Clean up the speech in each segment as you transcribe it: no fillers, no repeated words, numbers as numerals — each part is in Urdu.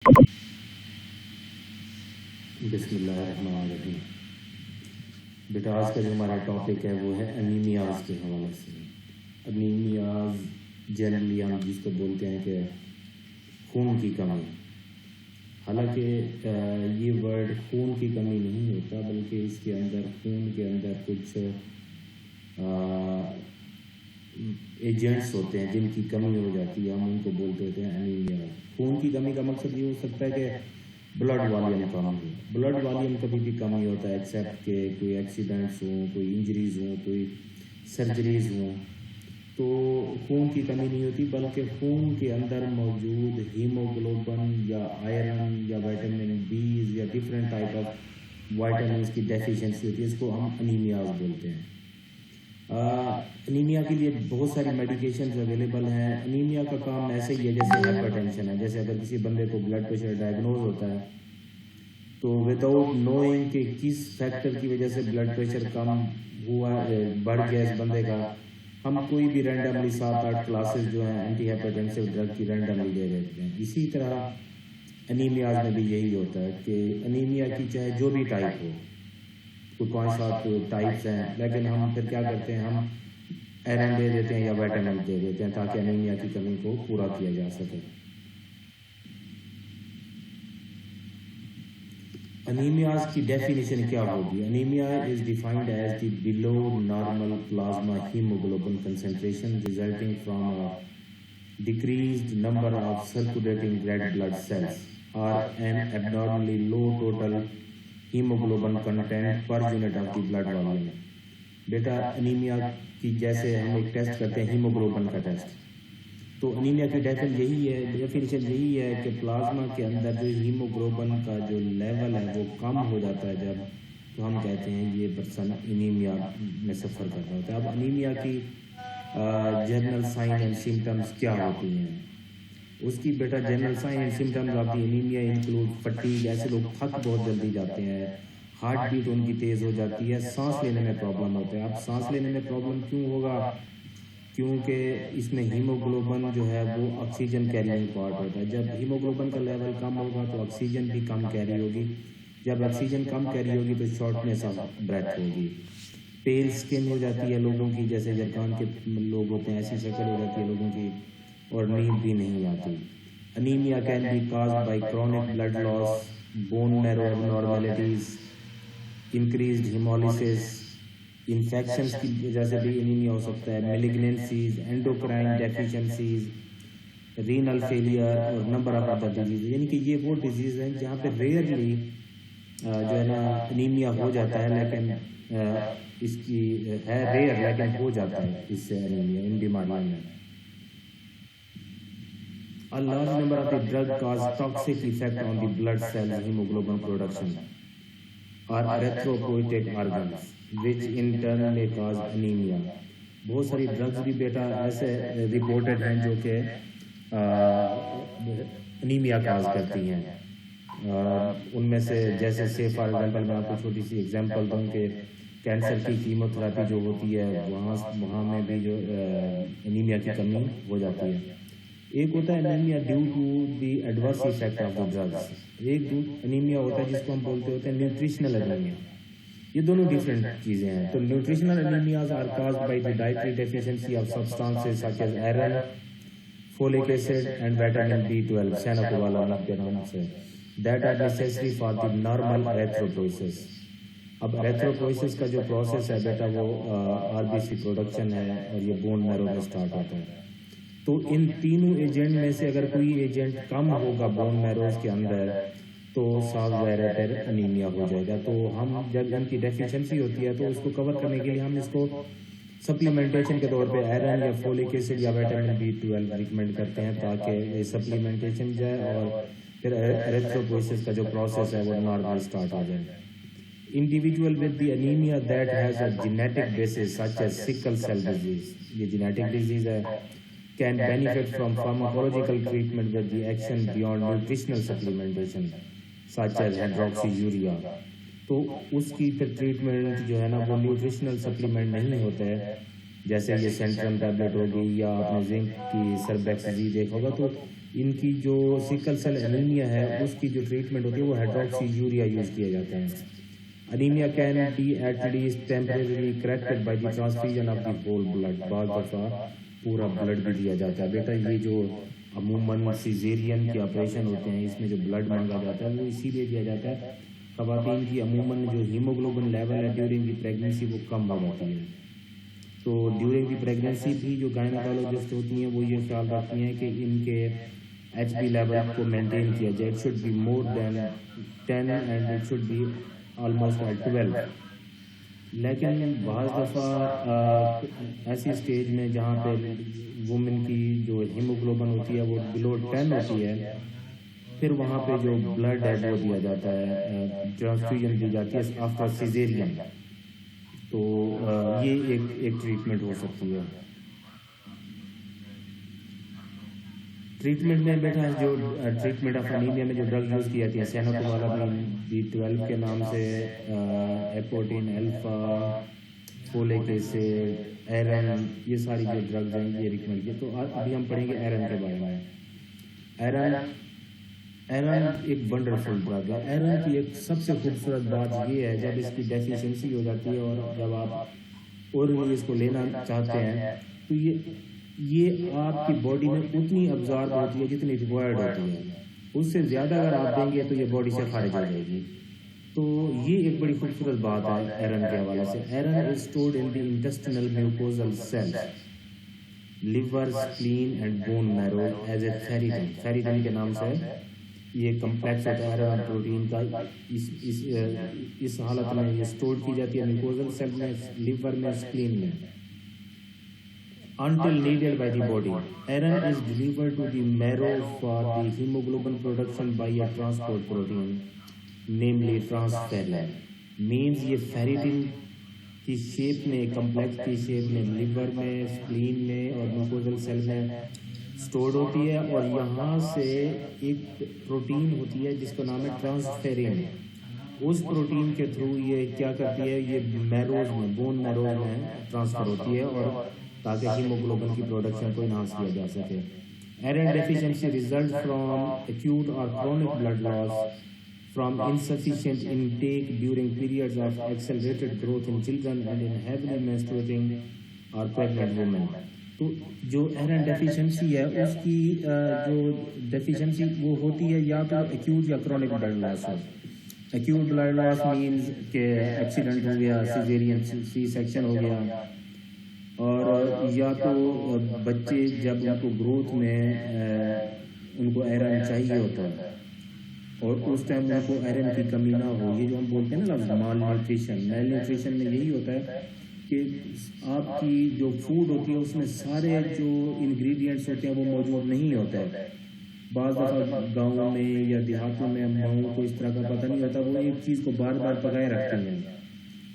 بسم اللہ الرحمن الرحیم۔ بیٹا آج کا جو ہمارا ٹاپک ہے وہ ہے انیمیاز کے حوالے سے۔ انیمیاز جنرلی ہم جس کو بولتے ہیں کہ خون کی کمی، حالانکہ یہ ورڈ خون کی کمی نہیں ہوتا، بلکہ اس کے اندر خون کے اندر کچھ ایجنٹس ہوتے ہیں جن کی کمی ہو جاتی ہے، ہم ان کو بولتے ہوتے ہیں انیمیا۔ خون کی کمی کا مقصد یہ ہو سکتا ہے کہ بلڈ والیم کم ہو۔ بلڈ والیم کبھی بھی کم نہیں ہوتا ایکسیپٹ کہ کوئی ایکسیڈنٹس ہوں، کوئی انجریز ہوں، کوئی سرجریز ہوں، تو خون کی کمی نہیں ہوتی، بلکہ خون کے اندر موجود ہیموگلوبن یا آئرن یا وائٹامن بیز یا ڈفرینٹ ٹائپ آف وائٹامنس کی ڈیفیشنسی ہوتی ہے، اس کو ہم انیمیاز بولتے ہیں۔ انیمیا کے لیے بہت ساری میڈیکیشنز اویلیبل ہیں۔ انیمیا کا کام ایسے ہی ہے جیسے ہائپر ٹینشن ہے، جیسے اگر کسی بندے کو بلڈ پریشر ڈائگنوز ہوتا ہے تو وداؤٹ نوئنگ کہ کس فیکٹر کی وجہ سے بلڈ پریشر کم ہوا بڑھ گیا اس بندے کا، ہم کوئی بھی رینڈملی 7-8 کلاسز جو ہیں اینٹی ہائپرٹینسو ڈرگ کی رینڈملی دے دیتے ہیں۔ اسی طرح انیمیاز میں بھی یہی ہوتا ہے کہ انیمیا کی چاہے جو بھی ٹائپ ہو، کوئی 5-7 ٹائپس ہیں، لیکن ہم پھر کیا کرتے ہیں، ہم آئرن دے دیتے ہیں یا وائٹامن دے دیتے ہیں تاکہ انیمیا کی کمی کو پورا کیا جا سکے۔ انیمیاز کی ڈیفینیشن کیا ہوگی؟ Anaemia is defined as the below normal plasma haemoglobin concentration resulting from a decreased number of circulating red blood cells or an abnormally low total hemoglobin content per unit of the blood volume۔ Beta anaemia کی جیسے ہم ایک ٹیسٹ کرتے ہیں ہیموگلوبن کا ٹیسٹ، تو انیمیا کی ڈیفینیشن یہی ہے کہ پلازما کے اندر جو ہیموگلوبن کا جو لیول ہے وہ کم ہو جاتا ہے جب، تو ہم کہتے ہیں یہ پرسن انیمیا میں سفر کر رہا ہوتا ہے۔ اب انیمیا کی جنرل سائن اینڈ سمٹمز کیا ہوتی ہیں؟ اس کی بیٹا general sign and symptoms of the anaemia include fatigue, ایسے لوگ تھک بہت جلدی جاتے ہیں، ہارٹ بیٹ ان کی تیز ہو جاتی ہے، سانس لینے میں پرابلم ہوتا ہے۔ اب سانس لینے میں پرابلم کیوں ہوگا؟ کیونکہ اس میں ہیموگلوبن جو ہے وہ آکسیجن کیرینگ پارٹ ہوتا ہے۔ جب ہیموگلوبن کا لیول کم ہوگا تو آکسیجن بھی کم کیری ہوگی، جب آکسیجن کم کیری ہوگی تو شارٹنیس آف بریتھ ہوگی، پیل سکن ہو جاتی ہے لوگوں کی، جیسے جرکان کے لوگ ہوتے ہیں ایسی شکل ہو جاتی ہے لوگوں کی، اور نیند بھی نہیں آتی۔ Anaemia can be caused by chronic blood loss, bone marrow abnormalities, increased haemolysis, infections کی وجہ سے بھی انیمیا ہو سکتا ہے، malignancies, endocrine deficiencies, renal failure اور نمبر آف ادر ڈیزیز۔ یعنی کہ یہ وہ ڈیزیز ہیں جہاں پہ ریئرلی جو ہے نا انیمیا ہو جاتا ہے، لیکن اس کی ہے ریئر لیکن ہو جاتا ہے اس سے انیمیا ان بیماریوں میں۔ A large number of the drug cause toxic effect on the blood cells hemoglobin production or erythropoietic organs which in turn may cause anemia۔ بہت ساری ڈرگز بھی بیٹا ایسے رپورٹڈ ہیں جو کہ انیمیا کاز کرتی ہیں۔ ان میں سے جیسے فار ایگزامپل میں آپ کو چھوٹی سی ایگزامپل دوں کہ کینسر کی کیموتھراپی جو ہوتی ہے وہاں میں بھی جو انیمیا کی کمی ہو جاتی ہے۔ ایک ہوتا ہے anaemia due to the adverse effect of the drugs, ایک انیمیا ہوتا ہے جس کو ہم بولتے ہوتے ہیں نیوٹریشنل انیمیا۔ یہ دونوں ڈفرینٹ چیزیں ہیں۔ تو nutritional anaemias are caused by the dietary deficiency of substances such as iron, folic acid and vitamin B12 cyanocobalamin کے نام سے that are necessary for the normal erythropoiesis. اب ایریتھروپوئسس کا جو پروسیس ہے بیٹا وہ RBC پروڈکشن ہے اور یہ بون میرو میں سٹارٹ ہوتا ہے۔ تو ان تینوں ایجنٹ میں سے اگر کوئی ایجنٹ کم ہوگا بون میروز کے اندر تو صاف ظاہر ہے پھر انیمیا ہو جائے گا۔ تو ہم جب ان کی ڈیفیشنسی ہوتی ہے تو اس کو کور کرنے کے لیے ہم اس کو سپلیمنٹیشن کے طور پہ آئرن یا فولک ایسڈ یا وائٹامن B12 ریکمینڈ کرتے ہیں تاکہ یہ سپلیمنٹیشن جائے اور پھر ایریتھروپوئسس کا جو پروسیس ہے وہ نارمل سٹارٹ ہو جائے۔ Individual with the anemia that has a genetic basis such as sickle cell disease، یہ genetic disease ہے، can benefit from pharmacological treatment with the action beyond nutritional supplementation such as hydroxyurea۔ تو اس کی پھر ٹریٹمنٹ جو ہے نا وہ نیوٹریشنل سپلیمنٹ نہیں ہوتا ہے، جیسے یہ سینٹرم ٹیبلٹ ہوگی یا آپ نے زنک کی سربیکسزی دیکھا ہوگا، تو ان کی جو سکل سیل انیمیا ہے اس کی جو ٹریٹمنٹ ہوتی ہے وہ ہائیڈروکسی یوریا یوز کیا جاتا ہے. Anaemia can be at least temporarily corrected by the transfusion of the whole blood. بعض دفعہ پورا بلڈ بھی دیا جاتا ہے. بیٹا یہ جو عموماً سیزیرین کے آپریشن ہوتے ہیں اس میں جو بلڈ مانگا جاتا ہے وہ اسی لیے دیا جاتا ہے. خواتین کی عموماً جو ہیموگلوبن لیول ہے ڈیورنگ دی پریگنینسی وہ کم ہو جاتی ہے. تو ڈیورنگ دی پریگنینسی بھی جو گائنیکالوجسٹ ہوتی ہیں وہ یہ خیال رکھتی ہیں کہ ان کے ایچ بی لیول کو مینٹین کیا جائے. It should be more than 10 and it should be almost at 12. لیکن بعض دفعہ ایسی اسٹیج میں جہاں پہ وومن کی جو ہیموگلوبن ہوتی ہے وہ بلو 10 ہوتی ہے پھر وہاں پہ جو بلڈ ہے وہ دیا جاتا ہے, ٹرانسفیوژن دی جاتی ہے آفٹر سیزیرین. تو یہ ایک ٹریٹمنٹ ہو سکتی ہے. ٹریٹمنٹ میں بیٹا جو ٹریٹمنٹ آف انیمیا میں جو ڈرگ یوز کی جاتی ہے سینوکوالامین B12 کے نام سے, ایپوٹین الفا, فولک ایسڈ, ایرن, یہ ساری جو ڈرگز ہیں یہ ریکمنڈ کی. تو ابھی ہم پڑھیں گے ایرن کے بارے میں. ایرن ایک ونڈرفل ڈرگ ہے. ایرن کی ایک سب سے خوبصورت بات یہ ہے جب اس کی ڈیفیشنسی ہو جاتی ہے اور جب آپ اور اس کو لینا چاہتے ہیں تو یہ آپ کی باڈی میں اتنی ابزارب ہوتی ہے جتنی ریکوائرڈ ہوتی ہے. اس سے زیادہ اگر آپ دیں گے تو یہ باڈی سے خارج ہو جائے گی. تو یہ ایک بڑی خوبصورت بات ہے ایرن کے حوالے سے. Iron is stored in the intestinal mucosal cells, liver, spleen and bone marrow as a ferritin. Ferritin کے نام سے یہ کمپلیکس ہوتا ہے ایرن پروٹین کا. اس حالت میں یہ اسٹور کی جاتی ہے میوکوزل سیل میں, لیور میں, اسپلین میں. Until needed by the body, iron is delivered to the marrow for the hemoglobin production by a transport protein, namely transferrin. Means یہ ferritin کی شیپ میں, کمپلیکس کی شیپ میں لیور میں, اسپلین میں اور میوکوزل سیل میں اسٹورڈ ہوتی ہے. اور یہاں سے ایک پروٹین ہوتی ہے جس کا نام ہے ٹرانسفیرین. اس پروٹین کے تھرو یہ کیا کرتی ہے, یہ میروز میں, بون میروز میں ٹرانسفر ہوتی ہے اور تاکہ ہیموگلوبن کی پروڈکشن کو انہانس کیا جا سکے. Iron deficiency result from acute اور chronic blood loss from insufficient intake during periods of accelerated growth in children and in heavily menstruating or pregnant women. تو جو ایرن ڈیفیشنسی ہے اس کی جو ڈیفیشنسی وہ ہوتی ہے یا تو ایکیوٹ یا کرونک بلڈ لاس ہو. ایکیوٹ بلڈ لاس مینز کہ ایکسیڈنٹ ہو گیا, سیزیرین سی سیکشن ہو گیا, اور یا تو بچے جب ان کو گروتھ میں ان کو ایرن چاہیے ہوتا ہے اور اس ٹائم ان کو ایرن کی کمی نہ ہو. یہ جو ہم بولتے ہیں نا مال نیوٹریشن, میل نیوٹریشن میں یہی ہوتا ہے کہ آپ کی جو فوڈ ہوتی ہے اس میں سارے جو انگریڈینٹس ہوتے ہیں وہ موجود نہیں ہوتا ہے. بعض دفعہ گاؤں میں یا دیہاتوں میں ماؤں کو اس طرح کا پتہ نہیں ہوتا, وہ ایک چیز کو بار بار پکائے رکھتے ہیں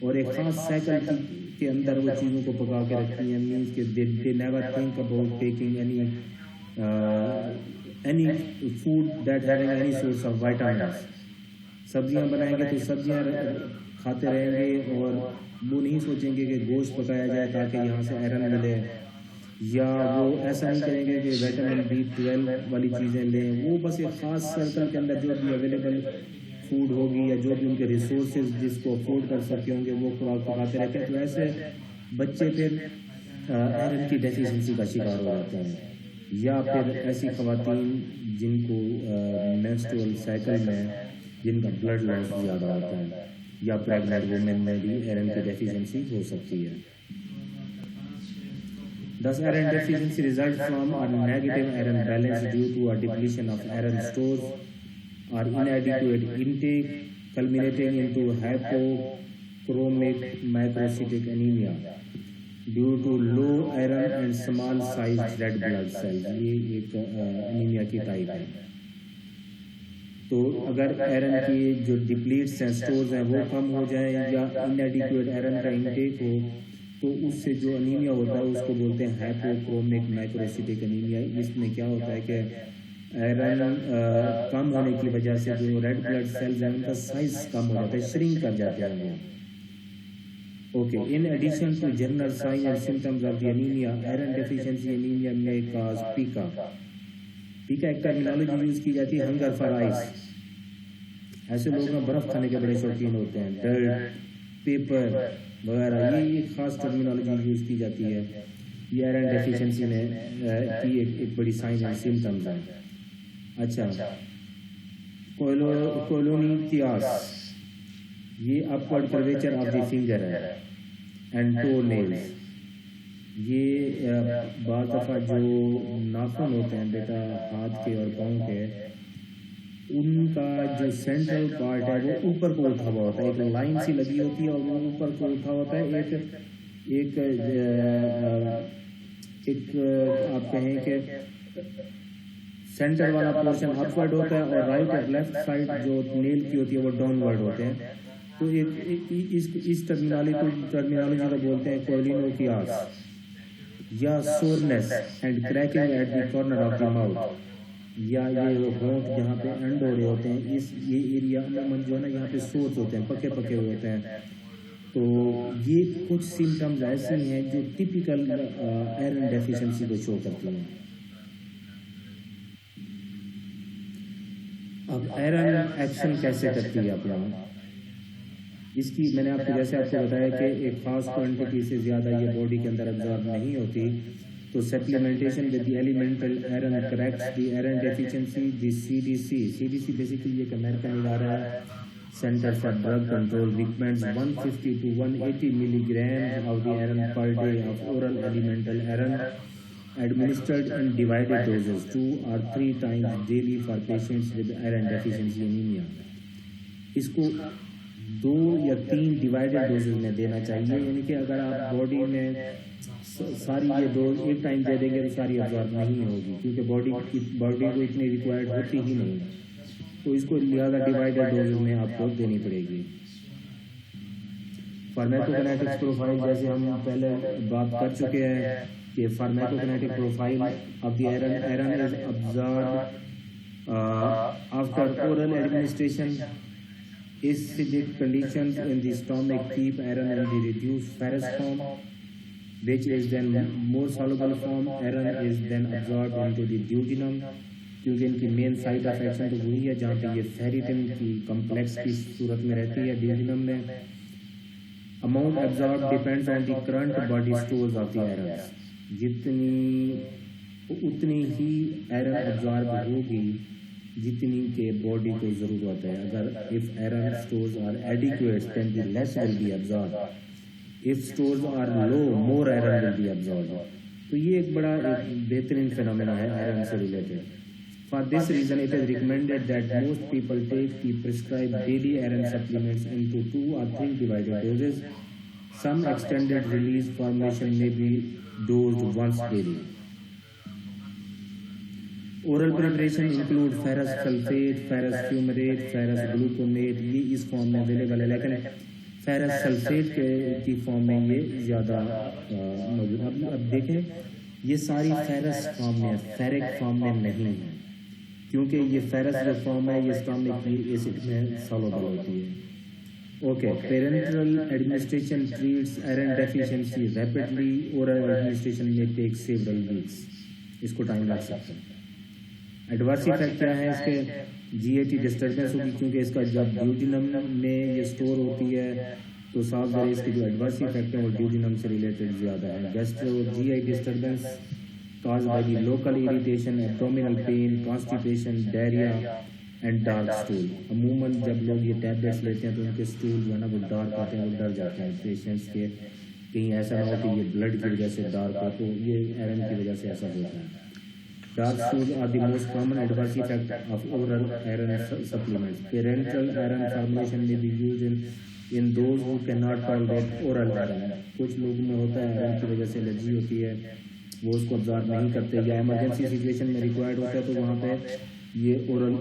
اور ایک خاص سائیکل کے اندر وہ چیزوں کو پکا کے رکھتی ہیں. مینس کہ they never think about taking any food that having any source of vitamins. سبزیاں بنائیں گے تو سبزیاں کھاتے رہیں گے اور وہ نہیں سوچیں گے کہ گوشت پکایا جائے تاکہ یہاں سے ایرن ملے, یا وہ ایسا نہیں کریں گے کہ وٹامن B12 والی چیزیں لیں. وہ بس ایک خاص سرکل کے اندر جو بھی اویلیبل فوڈ ہوگی یا جو بھی ان کے ریسورسز جس کو افورڈ کر سکتے ہوں گے وہ خوراک پکاتے رہتے ہیں. تو ایسے بچے پھر ایرن کی ڈیفیشنسی کا شکار ہو جاتے ہیں. یا پھر ایسی خواتین جن کو مینسٹرول سائیکل میں جن کا بلڈ لاس زیادہ ہوتا ہے, یا پریگننٹ وومن میں بھی ایرن کی ڈیفیشنسی ہو سکتی ہے. Thus, iron deficiency results from a negative iron balance due to a depletion of iron stores or inadequate intake, culminating into hypochromic microcytic anemia due to low iron and small sized red blood cells. یہ ایک انیمیا کی ٹائپ ہے. تو اگر ایرن کی جو ڈپلیٹس ہیں, سٹورز ہیں, وہ کم ہو جائیں یا انیڈیکویٹ ایرن کا انٹیک ہو تو اس سے جو انیمیا ہوتا ہے اس کو بولتے ہیں ہائپوکرومک مائکروسیٹک انیمیا. اس میں کیا ہوتا ہے کہ ایرن کم ہونے کی وجہ سے جو ریڈ بلڈ سیلز ہیں ان کا سائز کم ہو جاتا ہے, شرنک کر جاتے ہیں وہ. Okay, in addition to general sign and symptoms of the anaemia, iron deficiency anaemia may cause pica, ٹھیک ہے. ایک ٹرمینالوجی یوز کی جاتی ہے ہنگر فار آئس. ایسے لوگ ہیں برف کھانے کے بڑے شوقین ہوتے ہیں. ڈرٹ، پیپر وغیرہ، یہ خاص ٹرمینالوجی یوز کی جاتی ہے. یہ آئرن ڈیفیشنسی میں کی ایک بڑی سائن اینڈ سمٹمز ہیں. اچھا، کولونیتیاس، یہ upward curvature of the finger ہے اینڈ ٹو نیلز. یہ بعض دفعہ جو ناخن ہوتے ہیں بیٹا ہاتھ کے اور پاؤں کے، ان کا جو سینٹرل پارٹ ہے وہ اوپر کو اٹھا ہوا ہوتا ہے. ایک لائن سی لگی ہوتی ہے اور وہ اوپر کو اٹھا ہوتا ہے. ایک آپ کہیں کہ سینٹر والا پورشن اپ ورڈ ہوتا ہے اور رائٹ اور لیفٹ سائڈ جو نیل کی ہوتی ہے وہ ڈاؤن ورڈ ہوتے ہیں. تو اس ٹرمینالوجی کو بولتے ہیں کولینوکیاس یا soreness and cracking at the corner of the mouth. یا یہ ہونٹ جہاں پہ اینڈ ہو رہے ہوتے ہیں، یہ ایریا عموماً جو ہے نا یہاں پہ سورس ہوتے ہیں، پکے ہوئے ہوتے ہیں. تو یہ کچھ سمٹمز ایسے ہیں جو ٹپیکل آئرن ڈیفیشنسی کو شو کرتی ہیں. اب آئرن ایکشن کیسے کرتی ہے اپنا؟ اس کی میں نے آپ کو بتایا کہ ایک خاص کوانٹٹی سے زیادہ یہ باڈی کے اندر ابزارب نہیں ہوتی. تو supplementation with the elemental iron corrects the iron deficiency. The CDC basically ایک امریکن ادارہ ہے، centre for drug control, recommends 150 to 180 milligram of the iron per day of oral elemental iron administered in divided doses 2 or 3 times daily for patients with iron deficiency anemia. اس کو 2 یا 3 ڈیوائڈیڈ ڈوزز میں دینا چاہیے. یعنی کہ اگر آپ باڈی میں ساری یہ ڈوز ایک ٹائم دے دیں گے تو ساری ابزارب نہیں ہوگی، کیونکہ باڈی کو اتنی ریکوائرڈ ہوتی ہی نہیں. تو اس کو لہٰذا ڈیوائڈیڈ ڈوزز میں آپ کو دینی پڑے گی. فارمیکوکینیٹکس پروفائل جیسے ہم پہلے بات کر چکے ہیں کہ pharmacokinetic profile of the iron is absorbed after oral administration. Acidic conditions in the stomach keep iron in the reduced ferrous form, which is then more soluble form. Iron is then absorbed into the duodenum, کیونکہ ان کی مین سائٹ آف ایکشن تو وہی ہے جہاں پہ یہ فیریٹن کی کمپلیکس کی صورت میں رہتی ہے ڈیوڈینم میں. Amount absorbed depends on the current body stores of the iron. اتنی ہی آئرن ابزارب ہوگی جتنی کہ باڈی کو ضرورت ہے. اگر if iron stores are adequate then the less will be absorbed. If stores are low, more iron will be absorbed. تو یہ ایک بڑا بہترین فینومینا ہے آئرن سے related. For this reason it is recommended that most people take the prescribed daily iron supplements into 2 or 3 divided doses. Some extended release formulation may be dosed once daily. Oral preparation include ferrous sulfate, ferrous fumarate, ferrous gluconate. یہ اس فارم میں اویلیبل ہے، لیکن ferrous sulfate کی فارم میں یہ زیادہ موجود. اب دیکھیں یہ ساری ferrous فارم میں، ferric فارم میں نہیں ہے، کیونکہ یہ ferrous جو فارم ہے یہ اسٹامک کی ایسڈ میں سالوبل ہوتی ہے. Okay, parenteral administration treats iron deficiency rapidly. Oral administration میں ٹیک سیورل ویکس، اس کو ٹائم لگ سکتا ہے. ایڈورس ایفیکٹ کیا ہے اس کے؟ GAT ڈسٹربنس ہوگی، کیونکہ اس کا جب ڈیوڈینم میں یہ اسٹور ہوتی ہے تو صاف ظاہر اس کے جو ایڈورس ایفیکٹ ہیں وہ ڈیوڈینم سے ریلیٹڈ زیادہ ہے. Gastro GI disturbance caused by the local irritation, abdominal pain, constipation, diarrhea and dark stool. عموماً جب لوگ یہ ٹیبلیٹس لیتے ہیں تو ان کے اسٹول جو ہے نا وہ ڈارک آتے ہیں، وہ ڈر جاتے ہیں پیشنٹس کے، کہیں ایسا نہ ہو کہ یہ بلڈ کی وجہ سے ڈارک ہو. تو یہ آئرن کی وجہ سے ایسا ہوتا ہے. Dark stools are the most common adverse effect of oral iron supplements. Parenteral iron formulation may be used in those who cannot tolerate oral iron. کچھ لوگوں میں ہوتا ہے آئرن کی وجہ سے الرجی ہوتی ہے، وہ اس کو ابزارب نہیں کرتے، یا ایمرجنسی سچویشن میں ریکوائرڈ ہوتا ہے تو وہاں پہ یہ اورل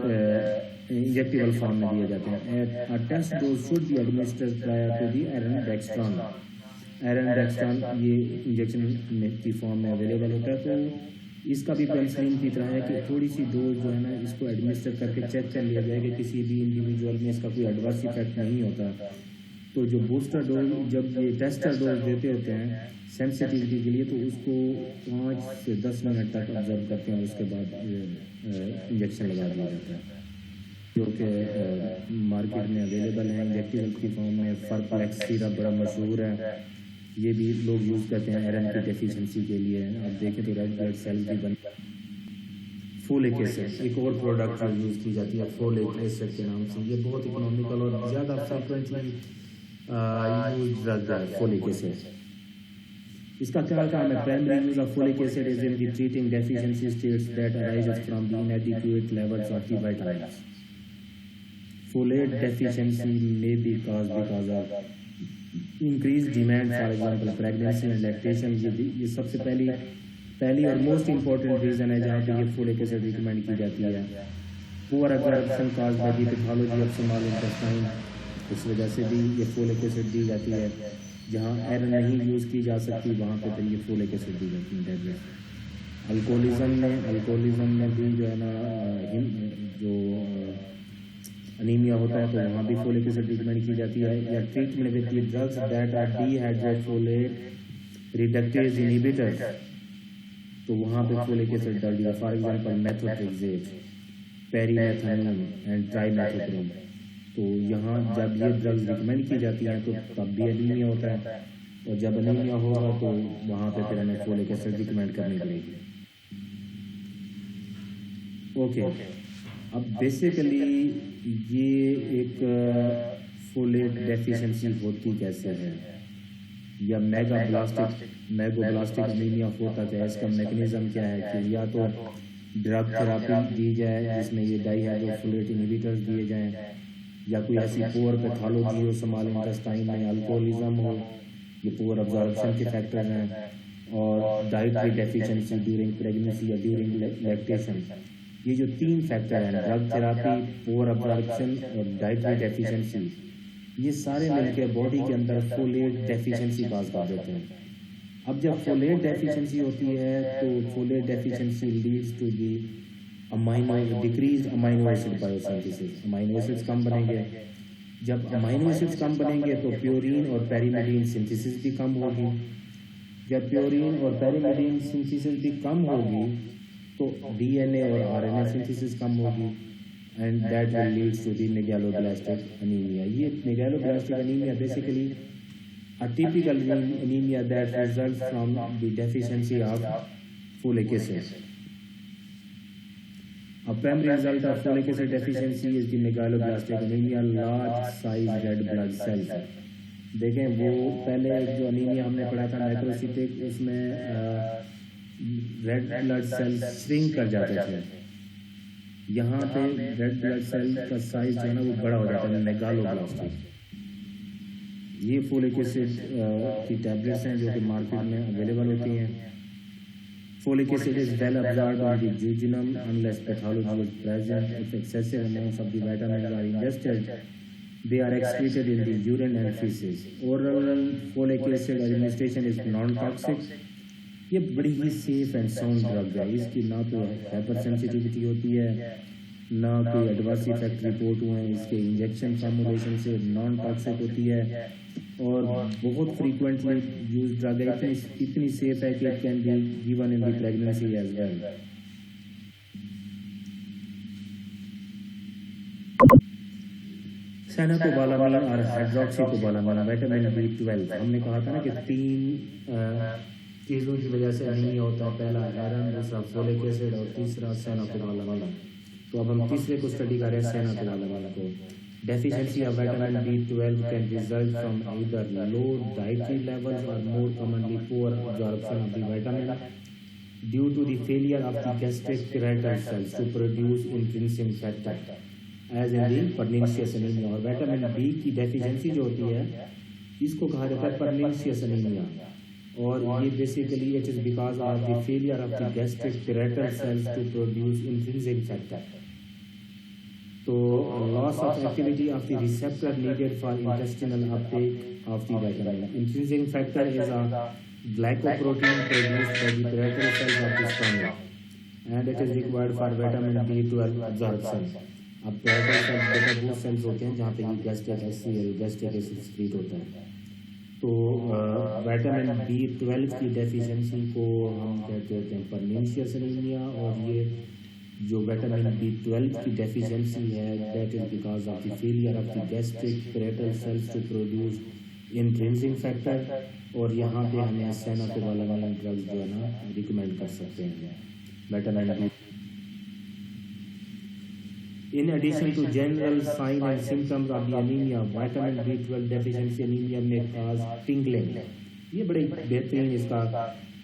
انجیکٹیبل فارم میں دیے جاتے ہیں. A test dose should be administered prior to the iron dextran. Iron dextran یہ انجیکشن کی فارم میں اویلیبل ہوتا ہے. تو اس کا بھی پینسلین کی طرح ہے کہ تھوڑی سی ڈوز جو ہے نا اس کو ایڈمنسٹر کر کے چیک کر لیا جائے کہ کسی بھی انڈیویجول میں اس کا کوئی ایڈورس ایفیکٹ نہیں ہوتا. تو جو بوسٹر ڈوز، جب یہ ٹیسٹر ڈوز دیتے ہوتے ہیں سینسٹیوٹی کے لیے، تو اس کو 5 سے 10 منٹ تک آبزرو کرتے ہیں اور اس کے بعد انجیکشن لگا دیا جاتا ہے، جو کہ مارکیٹ میں اویلیبل ہیں انجیکٹیبل کی فارم میں. فرپلیکس سیرپ بڑا مشہور ہے، یہ بھی لوگ یوز کرتے ہیں آئرن کی ڈیفیشنسی کے لیے. آپ دیکھیں تو ریڈ بلڈ سیل کی بن. فولک ایسڈ ایک اور پروڈکٹ جو یوز کی جاتی ہے فولک ایسڈ کے نام سے. یہ بہت اکنامیکل اور زیادہ فریکوینٹلی یوز ڈرگ ہے فولک ایسڈ. اس کا کیا کام ہے؟ Primary use of folic acid is in the treating deficiency states that arises from the inadequate levels of the vitamins. Folate deficiency may be caused because of increased demand, for example pregnancy and lactation. یہ سب سے پہلی اور موسٹ امپورٹنٹ ریزن ہے جہاں پہ یہ فولک ایسڈ ریکمینڈ کی جاتی ہے. Poor absorption cause by the pathology of small intestine, اس وجہ سے بھی یہ فولک ایسڈ دی جاتی ہے. جہاں آئرن نہیں یوز کی جا سکتی وہاں پہ پھر یہ فولک ایسڈ دی جاتی ہے ٹیبلیٹ. الکوہولزم میں بھی جو ہے نا جو انیمیا ہوتا ہے تو وہاں بھی فولک ایسڈ ریکمینڈ کی جاتی ہے. یا treatment with the drugs that are dihydrofolate reductase inhibitors, تو وہاں پہ فولک ایسڈ ڈال دیا. For example methotrexate, pyrimethamine and trimethoprim. تو یہاں جب یہ ڈرگز ریکمینڈ کی جاتی ہیں تو تب بھی انیمیا ہوتا ہے، اور جب انیمیا ہوگا تو وہاں پہ پھر ہمیں فولک ایسڈ ریکمینڈ کرنی پڑے گی. اوکے، اب بیسیکلی یہ ایک فولیٹ ڈیفیشنسی ہوتی کیسے ہے، یا میگوبلاسٹک انیمیا ہوتا کیا ہے، اس کا میکنزم کیا ہے؟ کہ یا تو ڈرگ تھراپی دی جائے جس میں یہ ڈائی ہائیڈروفولیٹ انہیبیٹرز دیے جائیں، یا کوئی ایسی پور پیتھالوجی ہو اسمال انٹسٹائن میں، الکوہولزم ہو، یہ پور ابزارپشن کے فیکٹر ہیں، اور ڈائٹری ڈیفیشنسی ڈیورنگ پریگننسی یا ڈیورنگ لیکٹیشن. یہ جو 3 فیکٹر ہیں، ڈرگ تھراپی، پور ابزارپشن اور ڈائٹری ڈیفیشنسی، یہ سارے مل کے باڈی کے اندر فولیٹ ڈیفیشنسی باز کر دیتے ہیں. اب جب فولیٹ ڈیفیشنسی ہوتی ہے تو folate deficiency leads to the decreased amino acid biosynthesis. Amino acids کم بنیں گے، جب امائنو ایسڈز کم بنیں گے تو پیورین اور پیریمیڈین سنتھیسس بھی کم ہوگی. جب پیورین اور پیریمیڈین سنتھیسس بھی کم ہوگی تو ڈی این اے اور آر این اے سنتھیسس کم ہوگی، and that will lead to the megaloblastic anemia. یہ megaloblastic anemia basically a typical anemia that results from the deficiency of folic acid. A primary result of folic acid deficiency is the megaloblastic anemia, large size red blood cells. دیکھیں وہ پہلے جو انیمیا ہم نے پڑھا تھا مائکروسیٹک، اس میں ریڈ بلڈ سیل شرنک کر جاتے تھے. یہاں پہ ریڈ بلڈ سیل کا سائز جو ہے نا وہ بڑا ہو جاتا ہے، میگالوبلاسٹک. یہ فولک ایسڈ کی ٹیبلیٹس ہیں جو کہ مارکیٹ میں اویلیبل ہوتی ہیں. Folic acid is well absorbed in the jejunum unless pathology is present. If excessive amounts of the vitamins are ingested, they are excreted in the urine and feces. Oral folic acid administration is non-toxic. یہ بڑی ہی سیف اینڈ ساؤنڈ ڈرگ ہے. اس کی نہ تو ہائپر سینسیٹیوٹی ہوتی ہے، نہ کوئی ایڈورس ایفیکٹ رپورٹ ہوئے ہیں. اس کے انجیکشن فارمولیشن سے نان ٹاکسک ہوتی ہے اور بہت فریکوینٹلی یوز ڈرگ ہے. اتنی سیف ہے کہ it can be given in the pregnancy as well. Cyanocobalamin اور ہائیڈروکسیکوبالامین، وٹامن B12. ہم نے کہا تھا نا کہ 3 چیزوں کی وجہ سے انیمیا ہوتا ہے. پہلا آئرن، دوسرا فولک ایسڈ اور تیسرا سیناکوبالامین. تو اب ہم تیسرے کو اسٹڈی کر رہے ہیں، سیناکوبالامین کو. Deficiency of vitamin B12 can result from either low dietary levels or more commonly poor absorption of the vitamin due to the failure of the gastric parietal cells to produce intrinsic factor as in the pernicious anemia. اور وٹامن B کی ڈیفیشنسی جو ہوتی ہے اس کو کہا جاتا ہے pernicious anemia. اور یہ basically it is because of the failure of the gastric parietal cells to produce intrinsic factor. تو loss of activity of the receptor needed for intestinal uptake of the vitamin. Intrinsic factor is a glycoprotein produced by the parietal cells of the stomach and it is required for vitamin B12 absorption. اب پیریٹل سیلز بیٹا بوسٹ سیلز ہوتے ہیں جہاں پہ یہ گیسٹرک ایسڈ سیکریٹ ہوتا ہے. تو وٹامن B12 کی ڈیفیشنسی کو ہم کہتے ہیں پرنیشیس انیمیا، اور یہ جو ویٹامن B12 کی ڈیفیشنسی ہے that is because of the failure of the gastric parietal cells to produce intrinsic factor, اور یہاں پہ ہمیں سیناکوبالامائن ڈرگز جو ہے نا ریکمینڈ کر سکتے ہیں vitamin B. In addition to general signs and symptoms of the anemia, vitamin B12 deficiency anemia may cause tingling. یہ بڑے بہترین اس کا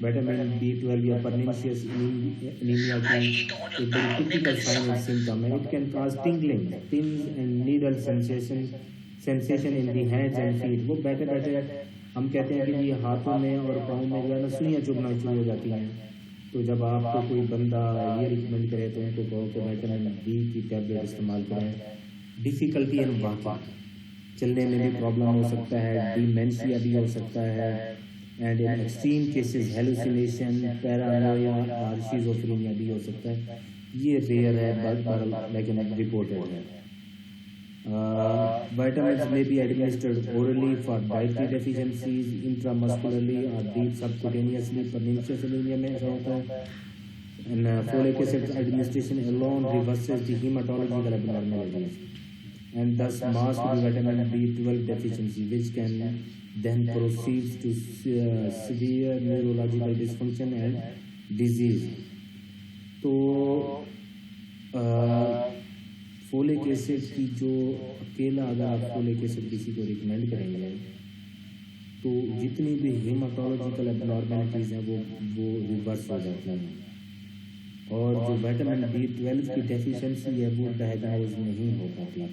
ویٹامن B12 یا pernicious anemia کی ایک بڑی typical sign and symptom ہے. It can cause tingling, pins and needle sensation in the hands and feet. وہ بیٹھے بیٹھے ہم کہتے ہیں کہ یہ ہاتھوں میں اور پاؤں میں جو ہے نا سوئیاں چبھنا شروع ہو جاتی ہیں. تو جب آپ کو کوئی بندہ یہ ریکمینڈ کرے تو ان کو کہو کہ ویٹامن B کی ٹیبلٹ استعمال کریں. ڈیفیکلٹی ان واکنگ، چلنے میں بھی پرابلم ہو سکتا ہے، ڈیمینشیا بھی ہو سکتا ہے، and in extreme cases hallucination, پیرانویا اور شیزوفرینیا بھی ہو سکتا ہے. یہ ریئر ہے لیکن رپورٹڈ ہے. Vitamins may be administered orally for dietary deficiencies, intramuscularly or deep subcutaneously. Pernicious anemia میں ایسا ہوتا ہے. And folic acid administration alone reverses the hematological abnormalities and thus masks the vitamin B12 deficiency, which can then proceed to severe neurological dysfunction and disease. تو فولک ایسڈ کی جو اکیلا اگر آپ فولک ایسڈ کسی کو ریکمینڈ کریں گے تو جتنی بھی ہیماٹولوجیکل ابنارملٹیز ہیں وہ ریورس ہو جاتی ہیں، اور جو ویٹامن B12 کی ڈیفیشنسی ہے وہ ڈائگنوز نہیں ہو پاتی.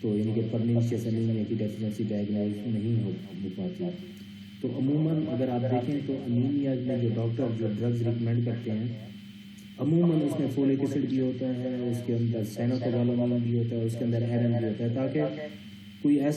تو یعنی کہ پرنیشیس انیمیا کی ڈیفیشنسی ڈائگنوز نہیں ہو پاتی. تو عموماً اگر آپ دیکھیں تو انیمیا میں جو ڈاکٹر جو ڈرگز ریکمینڈ کرتے ہیں عموماً اس میں فولک ایسڈ بھی ہوتا ہے، اس کے اندر سیناکوبالامائن بھی ہوتا ہے، اس کے اندر آئرن بھی ہوتا ہے، تاکہ کوئی ایسا